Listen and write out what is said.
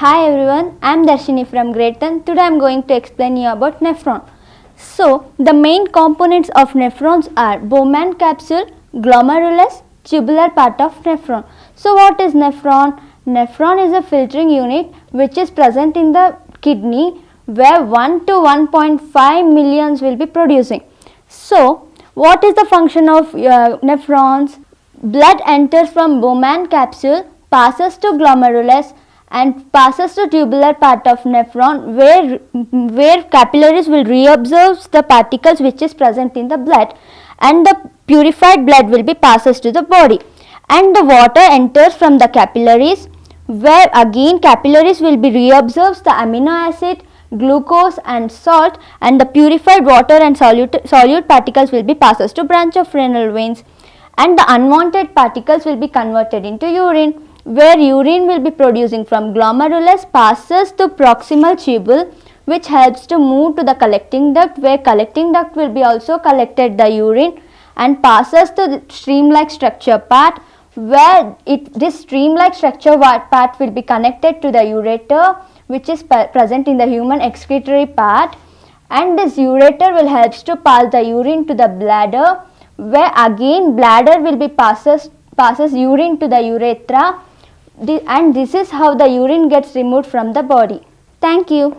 Hi everyone, I am Darshini from grade 10. Today I am going to explain you about nephron. So, the main components of nephrons are Bowman capsule, glomerulus, tubular part of nephron. So, what is nephron? Nephron is a filtering unit which is present in the kidney where 1 to 1.5 millions will be producing. So, what is the function of nephrons? Blood enters from Bowman capsule, passes to glomerulus and passes to tubular part of nephron where capillaries will reabsorb the particles which is present in the blood, and the purified blood will be passes to the body, and the water enters from the capillaries where again capillaries will be reabsorbs the amino acid, glucose and salt, and the purified water and solute particles will be passes to branch of renal veins, and the unwanted particles will be converted into urine, where urine will be producing from glomerulus passes to proximal tubule which helps to move to the collecting duct, where collecting duct will be also collected the urine and passes to the stream-like structure part, where this stream-like structure part will be connected to the ureter which is present in the human excretory part, and this ureter will helps to pass the urine to the bladder, where again bladder will be passes urine to the urethra, and this is how the urine gets removed from the body. Thank you.